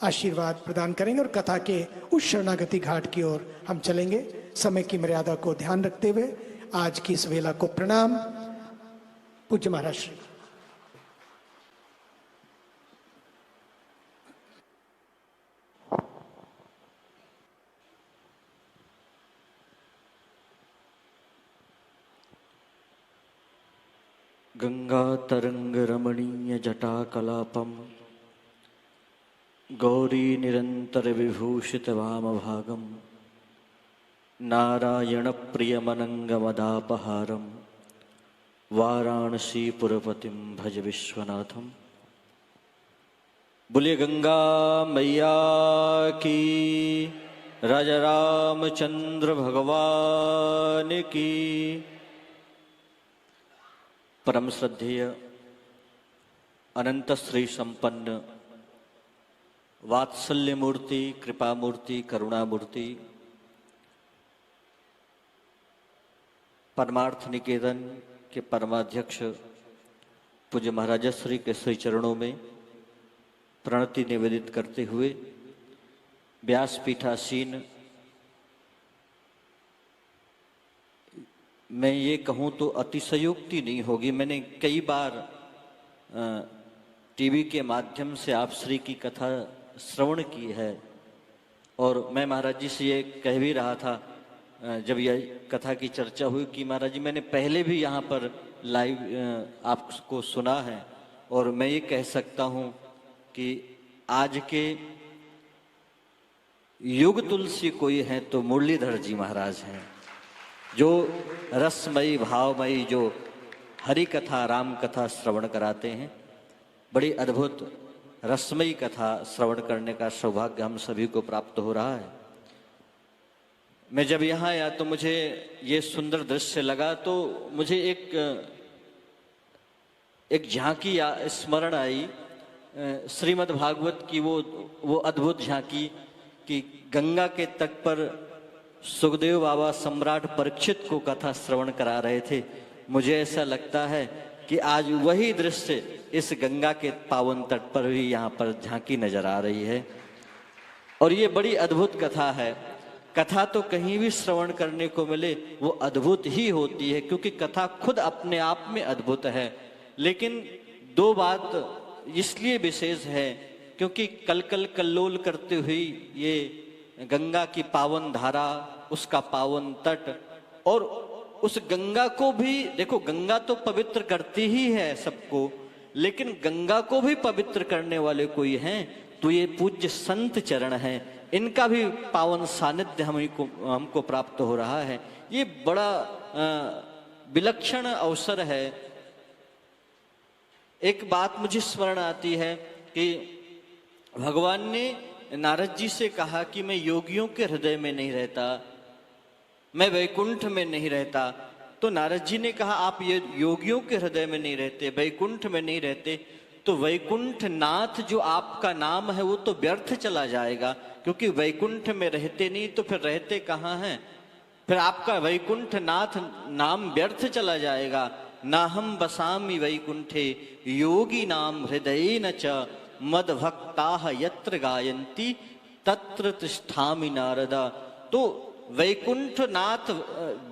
आशीर्वाद प्रदान करेंगे और कथा के उस शरणागति घाट की ओर हम चलेंगे। समय की मर्यादा को ध्यान रखते हुए आज की इस वेला को प्रणाम। पूज्य महाराज श्री। गंगा तरंग रमणीय जटाकलापम गौरी निरंतर विभूषित वामभागम नारायण प्रियमनंगमदापहारम वाराणसी पुरपतिम भज विश्वनाथम। बोलिए गंगा मैया की, राजा रामचंद्र भगवान की। परम श्रद्धेय अनंत श्री संपन्न वात्सल्य मूर्ति, कृपा मूर्ति, करुणा मूर्ति, परमार्थ निकेतन के परमाध्यक्ष पूज्य महाराज श्री के श्री चरणों में प्रणति निवेदित करते हुए व्यासपीठासीन मैं ये कहूँ तो अतिशयोक्ति नहीं होगी। मैंने कई बार टीवी के माध्यम से आप श्री की कथा श्रवण की है और मैं महाराज जी से ये कह भी रहा था जब यह कथा की चर्चा हुई कि महाराज जी मैंने पहले भी यहाँ पर लाइव आपको सुना है और मैं ये कह सकता हूँ कि आज के युग तुलसी कोई है तो मुरलीधर जी महाराज हैं, जो रसमयी भावमयी जो हरि कथा राम कथा श्रवण कराते हैं। बड़ी अद्भुत रसमयी कथा श्रवण करने का सौभाग्य हम सभी को प्राप्त हो रहा है। मैं जब यहाँ आया तो मुझे ये सुंदर दृश्य लगा तो मुझे एक झांकी स्मरण आई श्रीमद् भागवत की, वो अद्भुत झांकी कि गंगा के तट पर सुखदेव बाबा सम्राट परीक्षित को कथा श्रवण करा रहे थे। मुझे ऐसा लगता है कि आज वही दृश्य इस गंगा के पावन तट पर भी यहाँ पर झांकी नजर आ रही है और ये बड़ी अद्भुत कथा है। कथा तो कहीं भी श्रवण करने को मिले वो अद्भुत ही होती है, क्योंकि कथा खुद अपने आप में अद्भुत है। लेकिन दो बात इसलिए विशेष है क्योंकि कल कल्लोल करते हुई ये गंगा की पावन धारा, उसका पावन तट और उस गंगा को भी देखो, गंगा तो पवित्र करती ही है सबको, लेकिन गंगा को भी पवित्र करने वाले कोई हैं तो ये पूज्य संत चरण हैं। इनका भी पावन सानिध्य हमको प्राप्त हो रहा है। ये बड़ा विलक्षण अवसर है। एक बात मुझे स्मरण आती है कि भगवान ने नारद जी से कहा कि मैं योगियों के हृदय में नहीं रहता, मैं वैकुंठ में नहीं रहता। तो नारद जी ने कहा आप ये योगियों के हृदय में नहीं रहते, वैकुंठ में नहीं रहते, तो वैकुंठ नाथ जो आपका नाम है वो तो व्यर्थ चला जाएगा, क्योंकि वैकुंठ में रहते नहीं तो फिर रहते कहाँ हैं? फिर आपका वैकुंठ नाथ नाम व्यर्थ चला जाएगा। ना हम बसामि वैकुंठे योगी नाम हृदय न च मद भक्ता यत्र गायन्ति तत्र तिष्ठामि नारदा। तो वैकुंठ नाथ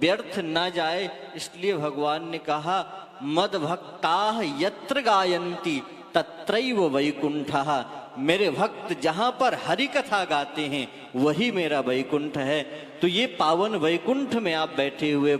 व्यर्थ न जाए इसलिए भगवान ने कहा मद भक्ता यत्र गायन्ति तत्रैव वैकुंठः। मेरे भक्त जहां पर हरि कथा गाते हैं वही मेरा वैकुंठ है। तो ये पावन वैकुंठ में आप बैठे हुए